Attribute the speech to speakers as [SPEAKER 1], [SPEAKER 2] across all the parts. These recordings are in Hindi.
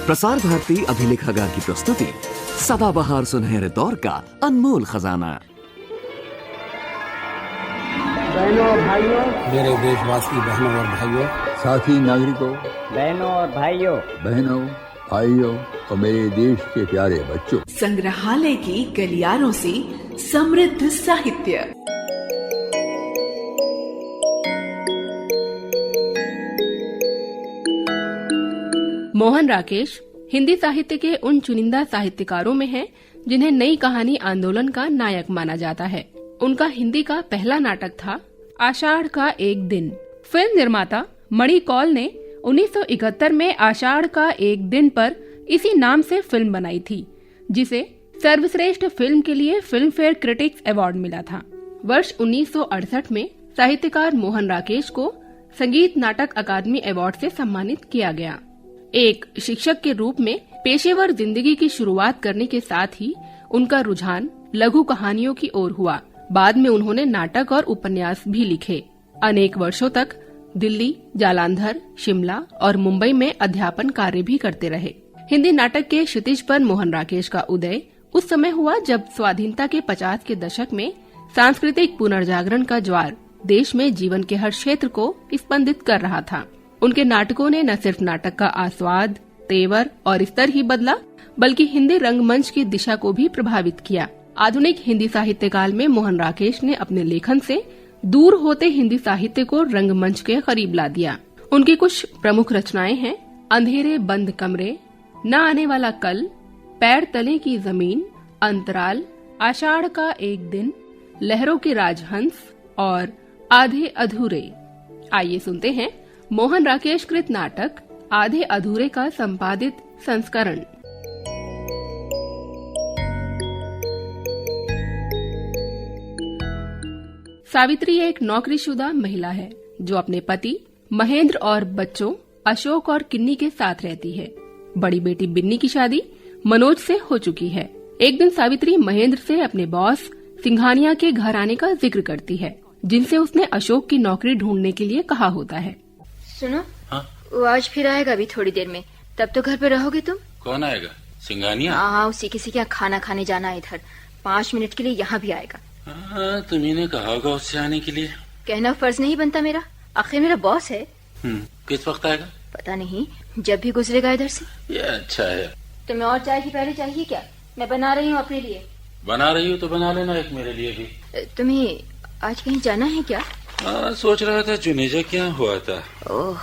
[SPEAKER 1] प्रसार भारती अभिलेखागार की प्रस्तुति सदाबहार सुनहरे दौर का अनमोल खजाना।
[SPEAKER 2] बहनों और भाइयों,
[SPEAKER 3] मेरे देशवासी बहनों और भाइयों,
[SPEAKER 4] साथी नागरिकों,
[SPEAKER 2] बहनों और भाइयों,
[SPEAKER 4] बहनों भाइयों और मेरे देश के प्यारे बच्चों,
[SPEAKER 5] संग्रहालय की गलियारों से समृद्ध साहित्य।
[SPEAKER 6] मोहन राकेश हिंदी साहित्य के उन चुनिंदा साहित्यकारों में हैं जिन्हें नई कहानी आंदोलन का नायक माना जाता है। उनका हिंदी का पहला नाटक था आषाढ़ का एक दिन। फिल्म निर्माता मणि कौल ने 1971 में आषाढ़ का एक दिन पर इसी नाम से फिल्म बनाई थी, जिसे सर्वश्रेष्ठ फिल्म के लिए फिल्म फेयर क्रिटिक्स अवार्ड मिला था। वर्ष 1968 में साहित्यकार मोहन राकेश को संगीत नाटक अकादमी अवार्ड से सम्मानित किया गया। एक शिक्षक के रूप में पेशेवर जिंदगी की शुरुआत करने के साथ ही उनका रुझान लघु कहानियों की ओर हुआ। बाद में उन्होंने नाटक और उपन्यास भी लिखे। अनेक वर्षों तक दिल्ली, जालंधर, शिमला और मुंबई में अध्यापन कार्य भी करते रहे। हिंदी नाटक के क्षितिज पर मोहन राकेश का उदय उस समय हुआ जब स्वाधीनता के 50 के दशक में सांस्कृतिक पुनर्जागरण का ज्वार देश में जीवन के हर क्षेत्र को स्पंदित कर रहा था। उनके नाटकों ने न सिर्फ नाटक का आस्वाद, तेवर और स्तर ही बदला, बल्कि हिंदी रंगमंच की दिशा को भी प्रभावित किया। आधुनिक हिंदी साहित्य काल में मोहन राकेश ने अपने लेखन से दूर होते हिंदी साहित्य को रंगमंच के करीब ला दिया। उनकी कुछ प्रमुख रचनाएं हैं अंधेरे बंद कमरे, न आने वाला कल, पैर तले की जमीन, अंतराल, आषाढ़ का एक दिन, लहरों के राजहंस और आधे अधूरे। आइए सुनते हैं मोहन राकेश कृत नाटक आधे अधूरे का संपादित संस्करण। सावित्री एक नौकरीशुदा महिला है जो अपने पति महेंद्र और बच्चों अशोक और किन्नी के साथ रहती है। बड़ी बेटी बिन्नी की शादी मनोज से हो चुकी है। एक दिन सावित्री महेंद्र से अपने बॉस सिंघानिया के घर आने का जिक्र करती है, जिनसे उसने अशोक की नौकरी ढूंढने के लिए कहा होता है।
[SPEAKER 7] सुनो, वो आज फिर आएगा अभी थोड़ी देर में, तब तो घर पे रहोगे तुम?
[SPEAKER 8] कौन आएगा? सिंघानिया?
[SPEAKER 7] हाँ, उसी किसी के यहाँ खाना खाने जाना है इधर। 5 मिनट के लिए यहाँ भी आएगा।
[SPEAKER 8] तुम्ही ने कहा होगा उससे आने के लिए।
[SPEAKER 7] कहना फर्ज नहीं बनता मेरा, आखिर मेरा बॉस है।
[SPEAKER 8] किस वक्त आएगा?
[SPEAKER 7] पता नहीं, जब भी गुजरेगा इधर से।
[SPEAKER 8] ये अच्छा है।
[SPEAKER 7] तुम्हें और चाय की पहले चाहिए क्या? मैं बना रही हूँ अपने लिए।
[SPEAKER 8] बना रही हूँ तो बना लेना एक मेरे लिए भी।
[SPEAKER 7] तुम्हें आज कहीं जाना है क्या?
[SPEAKER 8] सोच रहा था जुनेजा क्या हुआ था।
[SPEAKER 7] ओह,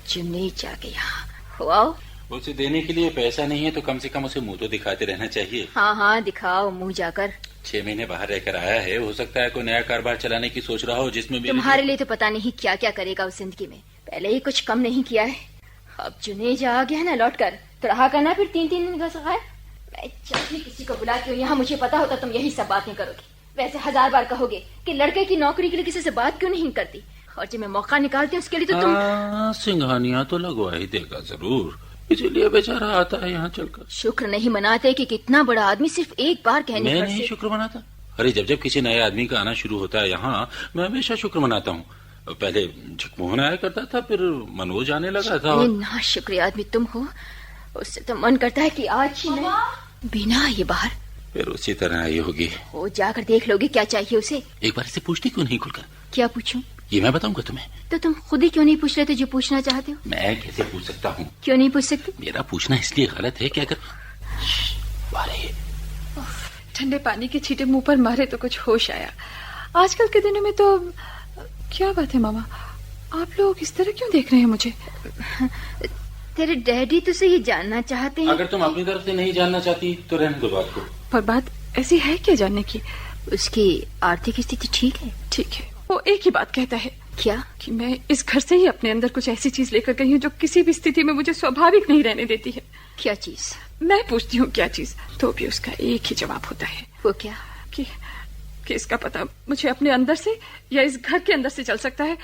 [SPEAKER 7] जुनेजा के यहाँ हुआ?
[SPEAKER 8] उसे देने के लिए पैसा नहीं है तो कम से कम उसे मुंह तो दिखाते रहना चाहिए।
[SPEAKER 7] हाँ, दिखाओ मुंह जाकर।
[SPEAKER 8] 6 महीने बाहर रहकर आया है, हो सकता है कोई नया कारोबार चलाने की सोच रहा हो जिसमें भी
[SPEAKER 7] तुम्हारे लिए तो पता नहीं क्या क्या करेगा उस जिंदगी में। पहले ही कुछ कम नहीं किया है, अब जुनेजा आ गया है ना लौट कर, तो रहा करना फिर 3-3 दिन घस है। मैं जब भी किसी को बुलाती हूँ यहाँ, मुझे पता होता तुम यही सब बातें करोगे। वैसे 1000 बार कहोगे कि लड़के की नौकरी के लिए किसी से बात क्यों नहीं करती, और जब मैं मौका निकालती हूँ उसके लिए तो तुम।
[SPEAKER 8] सिंघानिया तो लगवा ही देगा जरूर, इसीलिए बेचारा आता है यहाँ चलकर।
[SPEAKER 7] शुक्र नहीं मनाते कि कितना बड़ा आदमी सिर्फ एक बार कहने पर।
[SPEAKER 8] मैं नहीं शुक्र मनाता। अरे जब किसी नए आदमी का आना शुरू होता है यहाँ, मैं हमेशा शुक्र मनाता हूँ। पहले झकमोहन आया करता था, फिर मनोज आने लगा था।
[SPEAKER 7] ना शुक्रिय आदमी तुम हो, उससे तो मन करता है कि आज ही नहीं। बिना ये बाहर
[SPEAKER 8] फिर उसी तरह आई होगी।
[SPEAKER 7] वो जाकर देख लोगे क्या चाहिए उसे।
[SPEAKER 8] एक बार इसे पूछती क्यों नहीं खुलकर?
[SPEAKER 7] क्या पूछूं?
[SPEAKER 8] ये मैं बताऊंगा तुम्हें।
[SPEAKER 7] तो तुम खुद ही क्यों नहीं पूछ रहे थे जो पूछना चाहते हो?
[SPEAKER 8] मैं कैसे पूछ सकता हूँ?
[SPEAKER 7] क्यों नहीं पूछ सकते?
[SPEAKER 8] मेरा पूछना इसलिए गलत है कि अगर
[SPEAKER 9] ठंडे पानी के छींटे मुंह पर मारे तो कुछ होश आया। आजकल के दिनों में तो क्या बात है मामा, आप लोग इस तरह क्यों देख रहे हैं मुझे?
[SPEAKER 7] तेरे डैडी तुझसे ये जानना चाहते हैं।
[SPEAKER 8] अगर तुम अपनी तरफ से नहीं जानना चाहती तो रहने दो बात को।
[SPEAKER 9] पर बात ऐसी है क्या जानने की?
[SPEAKER 7] उसकी आर्थिक स्थिति ठीक है?
[SPEAKER 9] ठीक है, वो एक ही बात कहता है।
[SPEAKER 7] क्या?
[SPEAKER 9] कि मैं इस घर से ही अपने अंदर कुछ ऐसी चीज लेकर गई हूँ जो किसी भी स्थिति में मुझे स्वाभाविक नहीं रहने देती है।
[SPEAKER 7] क्या चीज?
[SPEAKER 9] मैं पूछती हूँ क्या चीज, तो भी उसका एक ही जवाब होता है।
[SPEAKER 7] वो क्या?
[SPEAKER 9] कि इसका पता मुझे अपने अंदर से या इस घर के अंदर से चल सकता है,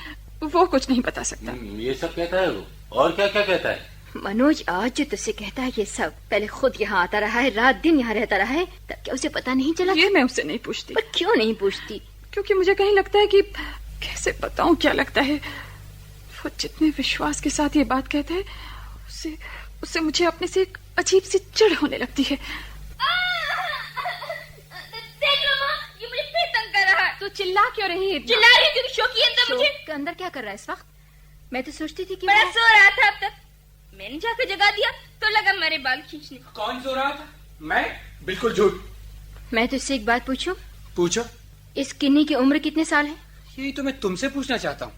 [SPEAKER 9] वो कुछ नहीं बता सकता।
[SPEAKER 8] ये सब कहता है वो, और क्या क्या कहता है?
[SPEAKER 7] मनोज आज जो तुझसे कहता है ये सब, पहले खुद यहाँ आता रहा है, रात दिन यहाँ रहता रहा है, तब क्या उसे पता नहीं चला?
[SPEAKER 9] ये मैं उससे नहीं पूछती।
[SPEAKER 7] पर क्यों नहीं पूछती?
[SPEAKER 9] क्योंकि मुझे कहीं लगता है कि कैसे बताऊं क्या लगता है, वो जितने विश्वास के साथ ये बात कहता है उससे मुझे अपने से एक अजीब सी चिढ़ होने लगती है।
[SPEAKER 7] देख लो माँ, ये मुझे फिर तंग कर रहा है।
[SPEAKER 9] तो चिल्ला क्यों रही है?
[SPEAKER 7] चिल्ला रही क्योंकि शौकी अंदर मुझे
[SPEAKER 10] के अंदर क्या कर रहा है इस वक्त?
[SPEAKER 7] मैं तो सोचती थी कि
[SPEAKER 10] बड़ा सो रहा था अब तक। मैंने जाकर जगा दिया तो लगा मेरे बाल खींचने।
[SPEAKER 3] कौन सो रहा था? मैं? बिल्कुल झूठ।
[SPEAKER 7] मैं तुझसे एक बात पूछूं?
[SPEAKER 3] पूछो।
[SPEAKER 7] इस किन्नी की उम्र कितने साल है?
[SPEAKER 3] यही तो मैं तुमसे पूछना चाहता हूँ।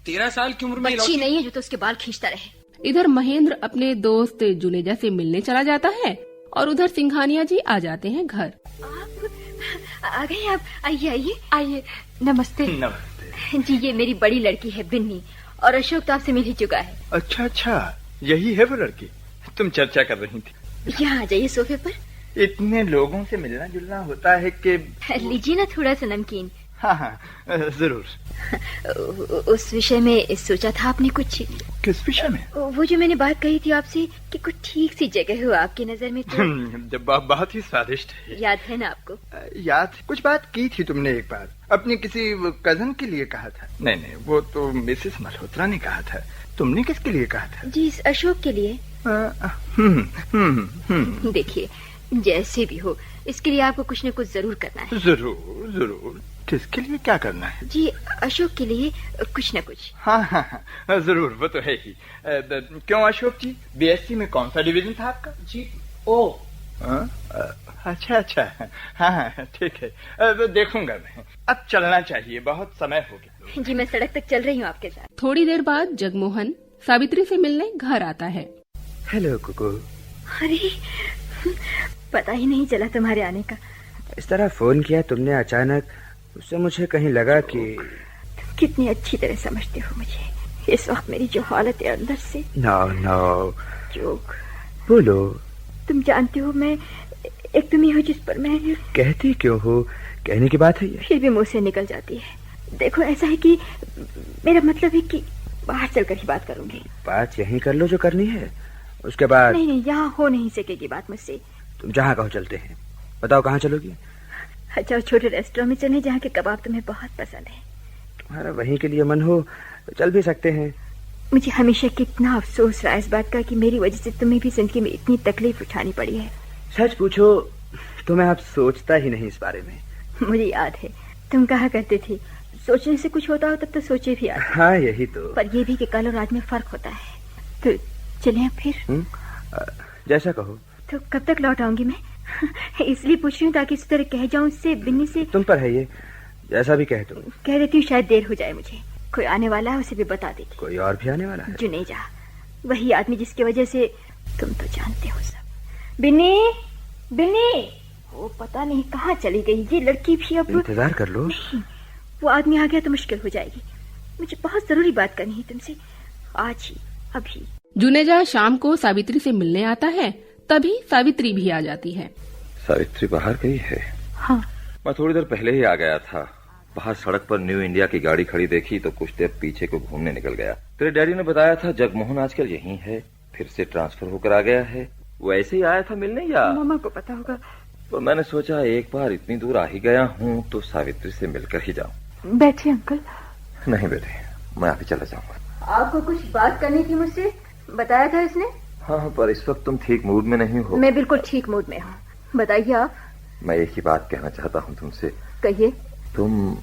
[SPEAKER 3] 13 साल की उम्र में
[SPEAKER 7] बच्ची नहीं है जो तो उसके बाल खींचता रहे।
[SPEAKER 6] इधर महेंद्र अपने दोस्त जुनेजा से मिलने चला जाता है और उधर सिंघानिया जी आ जाते हैं घर।
[SPEAKER 7] आप आ गए? आप आइए आइए
[SPEAKER 9] आइए। नमस्ते।
[SPEAKER 11] नमस्ते
[SPEAKER 7] जी, ये मेरी बड़ी लड़की है बिन्नी, और अशोक तो आपसे मिल ही चुका है।
[SPEAKER 11] अच्छा अच्छा, यही है वो लड़की तुम चर्चा कर रही थी।
[SPEAKER 7] यहाँ आ जाइए सोफे पर।
[SPEAKER 11] इतने लोगों से मिलना जुलना होता है कि
[SPEAKER 7] लीजिए ना थोड़ा सा नमकीन।
[SPEAKER 11] हाँ हाँ जरूर।
[SPEAKER 7] उस विषय में सोचा था आपने कुछ?
[SPEAKER 11] किस विषय में?
[SPEAKER 7] वो जो मैंने बात कही थी आपसे कि कुछ ठीक सी जगह हो आपकी नजर में तो।
[SPEAKER 11] बहुत ही स्वादिष्ट है।
[SPEAKER 7] याद है ना आपको?
[SPEAKER 11] याद, कुछ बात की थी तुमने एक बार, अपनी किसी कजन के लिए कहा था। नहीं, वो तो मिसेस मल्होत्रा ने कहा था। तुमने किसके लिए कहा था?
[SPEAKER 7] जी, अशोक के लिए। देखिए, जैसे भी हो इसके लिए आपको कुछ न कुछ जरूर करना है।
[SPEAKER 11] जरूर जरूर। किसके लिए क्या करना है?
[SPEAKER 7] जी, अशोक के लिए कुछ न कुछ।
[SPEAKER 11] हाँ हाँ हाँ जरूर, वो तो है ही। क्यों अशोक जी, बीएससी में कौन सा डिवीजन था आपका?
[SPEAKER 3] जी ओ।
[SPEAKER 11] अच्छा अच्छा, हाँ हाँ ठीक है, तो देखूंगा मैं। अब चलना चाहिए, बहुत समय हो गया।
[SPEAKER 7] जी, मैं सड़क तक चल रही हूँ आपके साथ।
[SPEAKER 6] थोड़ी देर बाद जगमोहन सावित्री से मिलने घर आता है।
[SPEAKER 12] हेलो कुकू।
[SPEAKER 7] अरे, पता ही नहीं चला तुम्हारे आने का।
[SPEAKER 12] इस तरह फोन किया तुमने अचानक, उससे मुझे कहीं लगा कि
[SPEAKER 7] तुम कितनी अच्छी तरह समझते हो मुझे। इस वक्त मेरी जो हालत है अंदर से।
[SPEAKER 12] नो
[SPEAKER 7] जोक
[SPEAKER 12] बोलो।
[SPEAKER 7] तुम जानते हो मैं एक तुम ही हो जिस पर मैं।
[SPEAKER 12] कहती क्यों हो? कहने की बात है ये।
[SPEAKER 7] फिर भी मुंह से निकल जाती है। देखो, ऐसा है कि मेरा मतलब है कि बाहर चलकर ही बात करूंगी।
[SPEAKER 12] बात यहीं कर लो जो करनी है, उसके बाद।
[SPEAKER 7] नहीं, यहाँ हो नहीं सकेगी बात मुझसे।
[SPEAKER 12] तुम जहाँ कहो चलते हैं। बताओ कहाँ चलोगी?
[SPEAKER 7] अच्छा, छोटे रेस्टोरेंट में चले जहाँ के कबाब तुम्हें बहुत पसंद है।
[SPEAKER 12] तुम्हारा वहीं के लिए मन हो तो चल भी सकते हैं।
[SPEAKER 7] मुझे हमेशा कितना अफसोस रहा इस बात का कि मेरी वजह से तुम्हें भी जिंदगी में इतनी तकलीफ उठानी पड़ी है।
[SPEAKER 12] सच पूछो तो मैं अब सोचता ही नहीं इस बारे में।
[SPEAKER 7] मुझे याद है तुम कहा करते थे सोचने से कुछ होता हो तब तो सोचे भी आते।
[SPEAKER 12] हाँ यही तो।
[SPEAKER 7] पर ये भी कि कल और आज में फर्क होता है। तो चले फिर?
[SPEAKER 12] जैसा कहो।
[SPEAKER 7] तो कब तक लौट आऊंगी मैं? इसलिए पूछ रही हूँ ताकि इस तरह कह जाऊँ इससे बिन्नी से।
[SPEAKER 12] तुम पर है ये, जैसा भी कह दो।
[SPEAKER 7] कह देती हूँ, शायद देर हो जाए मुझे। कोई आने वाला है, उसे भी बता देती।
[SPEAKER 12] कोई और भी आने वाला है?
[SPEAKER 7] जुनेजा, वही आदमी जिसकी वजह से तुम तो जानते हो सब। बिन्नी, बिन्नी, वो पता नहीं कहाँ चली गई ये लड़की भी। अब
[SPEAKER 12] इंतजार कर लो।
[SPEAKER 7] नहीं, वो आदमी आ गया तो मुश्किल हो जाएगी। मुझे बहुत जरूरी बात करनी है तुमसे, आज ही, अभी।
[SPEAKER 6] जुनेजा शाम को सावित्री से मिलने आता है, तभी सावित्री भी आ जाती है।
[SPEAKER 13] सावित्री बाहर गई है?
[SPEAKER 7] हाँ।
[SPEAKER 13] मैं थोड़ी देर पहले ही आ गया था। बाहर सड़क पर न्यू इंडिया की गाड़ी खड़ी देखी तो कुछ देर पीछे को घूमने निकल गया। तेरे डैडी ने बताया था जगमोहन आजकल यहीं है, फिर से ट्रांसफर होकर आ गया है। वो ऐसे ही आया था मिलने या?
[SPEAKER 7] मामा को पता होगा।
[SPEAKER 13] तो मैंने सोचा एक बार इतनी दूर आ ही गया हूँ तो सावित्री से मिलकर ही जाऊँ।
[SPEAKER 7] बैठिए अंकल।
[SPEAKER 13] नहीं बेटे, मैं अभी चला जाऊंगा।
[SPEAKER 7] आपको कुछ बात करनी थी मुझसे, बताया था इसने।
[SPEAKER 13] हाँ, पर इस वक्त तुम ठीक मूड में नहीं हो।
[SPEAKER 7] मैं बिल्कुल ठीक मूड में हूँ, बताइए आप।
[SPEAKER 13] मैं एक ही बात कहना चाहता हूँ तुमसे।
[SPEAKER 7] कहिए।
[SPEAKER 13] तुम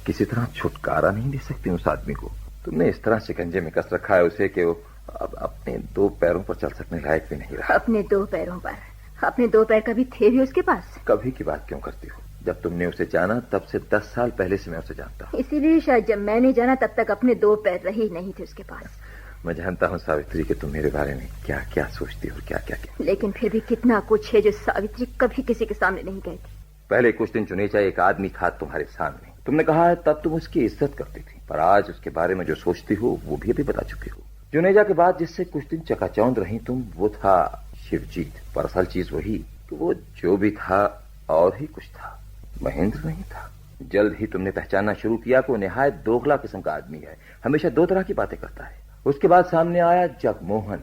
[SPEAKER 13] किसी तरह छुटकारा नहीं दे सकती उस आदमी को। तुमने इस तरह शिकंजे में कस रखा है उसे कि वो अब अपने दो पैरों पर चल सकने लायक भी नहीं रहा।
[SPEAKER 7] अपने दो पैरों पर? अपने दो पैर कभी थे भी उसके पास?
[SPEAKER 13] कभी की बात क्यों करती हो? जब तुमने उसे जाना तब से 10 साल पहले से मैं उसे जानता हूँ।
[SPEAKER 7] इसीलिए शायद जब मैंने जाना तब तक अपने दो पैर रहे नहीं थे उसके पास।
[SPEAKER 13] मैं जानता हूँ सावित्री कि तुम मेरे बारे में क्या क्या सोचती हो, क्या क्या क्या।
[SPEAKER 7] लेकिन फिर भी कितना कुछ है जो सावित्री कभी किसी के सामने नहीं कहती।
[SPEAKER 13] पहले कुछ दिन जुनेजा एक आदमी था तुम्हारे सामने, तुमने कहा है तब तुम उसकी इज्जत करती थी, पर आज उसके बारे में जो सोचती हो वो भी अभी बता चुकी हो। जुनेजा के बाद जिससे कुछ दिन चकाचौंध रही तुम, वो था शिवजीत। पर असल चीज वही कि वो जो भी था और ही कुछ था, महेंद्र नहीं था। जल्द ही तुमने पहचानना शुरू किया कि वो निहायत दोगला किस्म का आदमी है, हमेशा दो तरह की बातें करता है। उसके बाद सामने आया जगमोहन,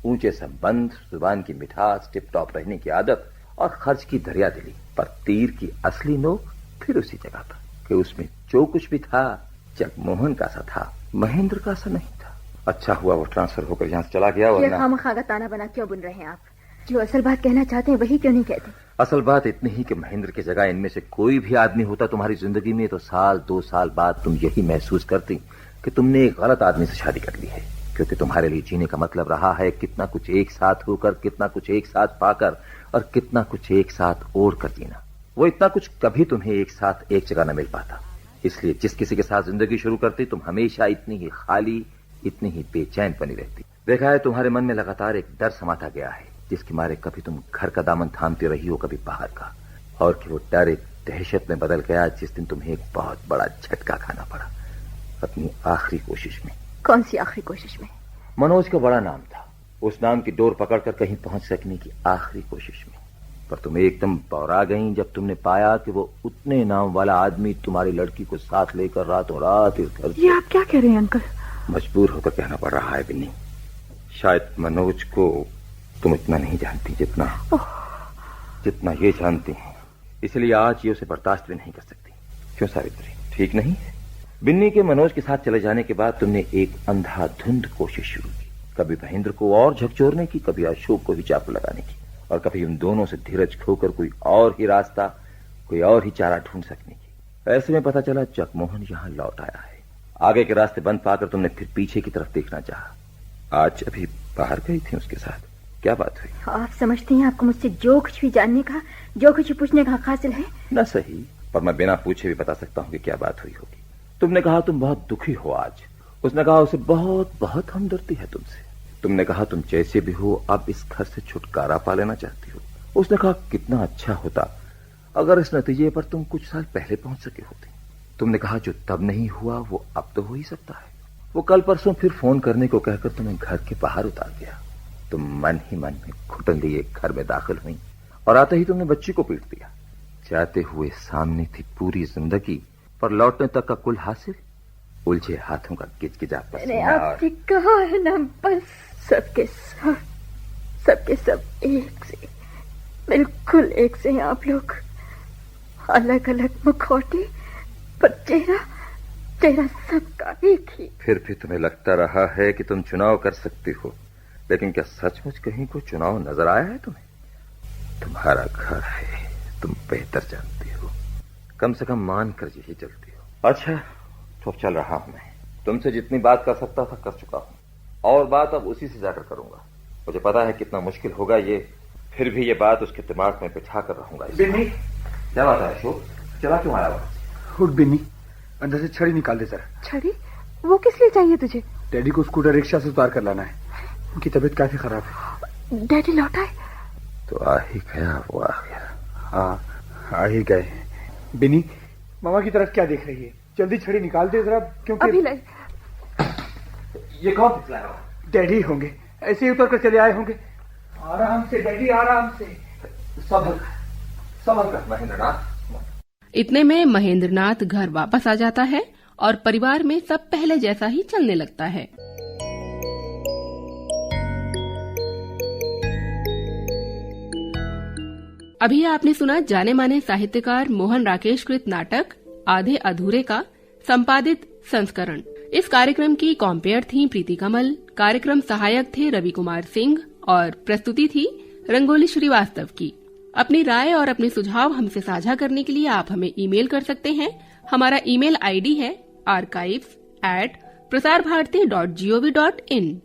[SPEAKER 13] ऊंचे संबंध, जुबान की मिठास, टिप टॉप रहने की आदत और खर्च की दरियादिली। पर तीर की असली नोक फिर उसी जगह पर कि उसमें जो कुछ भी था जगमोहन का सा था, महेंद्र का सा नहीं था। अच्छा हुआ वो ट्रांसफर होकर यहाँ से चला गया।
[SPEAKER 7] ये
[SPEAKER 13] वरना
[SPEAKER 7] खामखा का ताना बना क्यों बुन रहे हैं आप? जो असल बात कहना चाहते हैं वही क्यों नहीं कहते?
[SPEAKER 13] असल बात इतनी ही कि महेंद्र की जगह इनमें से कोई भी आदमी होता तुम्हारी जिंदगी में तो साल 2 साल बाद तुम यही महसूस करती कि तुमने एक गलत आदमी से शादी कर ली है, क्योंकि तुम्हारे लिए जीने का मतलब रहा है कितना कुछ एक साथ होकर, कितना कुछ एक साथ पाकर और कितना कुछ एक साथ ओढ़ कर जीना। वो इतना कुछ कभी तुम्हें एक साथ एक जगह न मिल पाता। इसलिए जिस किसी के साथ जिंदगी शुरू करती तुम हमेशा इतनी ही खाली, इतनी ही बेचैन बनी रहती। देखा है तुम्हारे मन में लगातार एक डर समाता गया है, जिसके मारे कभी तुम घर का दामन थामती रही हो, कभी बाहर का, और कि वो डर एक दहशत में बदल गया जिस दिन तुम्हें एक बहुत बड़ा झटका खाना पड़ा अपनी आखिरी कोशिश में।
[SPEAKER 7] कौन सी आखिरी कोशिश में?
[SPEAKER 13] मनोज का बड़ा नाम था, उस नाम की डोर पकड़कर कहीं पहुंच सकने की आखिरी कोशिश में। पर तुम एकदम बौरा गई जब तुमने पाया कि वो उतने नाम वाला आदमी तुम्हारी लड़की को साथ लेकर रातों रात इस घर।
[SPEAKER 9] ये आप क्या कह रहे हैं अंकल?
[SPEAKER 13] मजबूर होकर कहना पड़ रहा है बिन्नी। शायद मनोज को तुम इतना नहीं जानती जितना ये जानती हैं, इसलिए आज ये उसे बर्दाश्त भी नहीं कर सकती। क्यों सावित्री, ठीक नहीं है? बिन्नी के मनोज के साथ चले जाने के बाद तुमने एक अंधाधुंध कोशिश शुरू की, कभी महेंद्र को और झकझोरने की, कभी अशोक को ही चाकू लगाने की, और कभी उन दोनों से धीरज खोकर कोई और ही रास्ता, कोई और ही चारा ढूंढ सकने की। ऐसे में पता चला जगमोहन यहाँ लौट आया है। आगे के रास्ते बंद पाकर तुमने फिर पीछे की तरफ देखना चाहा। आज अभी बाहर गई थी उसके साथ, क्या बात हुई?
[SPEAKER 7] आप समझते हैं आपको मुझसे जो कुछ भी जानने का, जो कुछ भी पूछने का हक हासिल है?
[SPEAKER 13] न सही, पर मैं बिना पूछे भी बता सकता हूँ कि क्या बात हुई होगी। तुमने कहा तुम बहुत दुखी हो आज। उसने कहा उसे बहुत बहुत हमदर्दी है तुमसे। तुमने कहा तुम जैसे भी हो अब इस घर से छुटकारा पा लेना चाहती हो। उसने कहा कितना अच्छा होता अगर इस नतीजे पर तुम कुछ साल पहले पहुंच सके होते। तुमने कहा जो तब नहीं हुआ वो अब तो हो ही सकता है। वो कल परसों फिर फोन करने को कहकर तुम्हें घर के बाहर उतार गया। तुम मन ही मन में घुटन लिए घर में दाखिल हुई और आते ही तुमने बच्ची को पीट दिया। जाते हुए सामने थी पूरी जिंदगी, पर लौटने तक का कुल हासिल उलझे हाथों का गिजगिजा पसीना।
[SPEAKER 7] आपने कहा है ना, बस सबके सब एक से, बिल्कुल एक से हैं आप लोग। अलग अलग मुखौटे पर चेहरा सबका एक ही।
[SPEAKER 13] फिर भी तुम्हें लगता रहा है कि तुम चुनाव कर सकती हो, लेकिन क्या सचमुच कहीं कोई चुनाव नजर आया है तुम्हें? तुम्हारा घर है, तुम बेहतर जानती हो, कम से कम मान कर यही चलती हो। अच्छा तो अब चल रहा हूं मैं। तुमसे जितनी बात कर सकता था कर चुका हूं, और बात अब उसी से जाकर करूंगा। मुझे पता है कितना मुश्किल होगा ये, फिर भी ये बात उसके दिमाग में बिठा कर रहूंगा।
[SPEAKER 11] बिन्नी,
[SPEAKER 13] क्या बात है अशोक, चला क्यों आया?
[SPEAKER 11] उठ बिन्नी, अंदर से छड़ी निकाल दे जरा।
[SPEAKER 9] छड़ी? वो किस लिए चाहिए तुझे?
[SPEAKER 11] डैडी को स्कूटर रिक्शा से उतार कर लाना है, उनकी तबीयत काफी खराब है।
[SPEAKER 9] डैडी लौट आए?
[SPEAKER 13] तो आ ही गया, वो आ गया।
[SPEAKER 11] हाँ आ ही गए। बिन्नी, मामा की तरफ क्या देख रही है? जल्दी छड़ी निकाल दे जरा, क्योंकि
[SPEAKER 9] अभी लाई।
[SPEAKER 11] ये कौन फिसला रहा है? डैडी होंगे, ऐसे ही उतर कर चले आए होंगे। आराम से डैडी, आराम से। संभल कर महेंद्रनाथ।
[SPEAKER 6] इतने में महेंद्रनाथ घर वापस आ जाता है और परिवार में सब पहले जैसा ही चलने लगता है। अभी आपने सुना जाने माने साहित्यकार मोहन राकेश कृत नाटक आधे अधूरे का संपादित संस्करण। इस कार्यक्रम की कॉम्पेयर थी प्रीति कमल, कार्यक्रम सहायक थे रवि कुमार सिंह और प्रस्तुति थी रंगोली श्रीवास्तव की। अपनी राय और अपने सुझाव हमसे साझा करने के लिए आप हमें ईमेल कर सकते हैं। हमारा ईमेल आईडी है archives@prasarbharati.gov.in।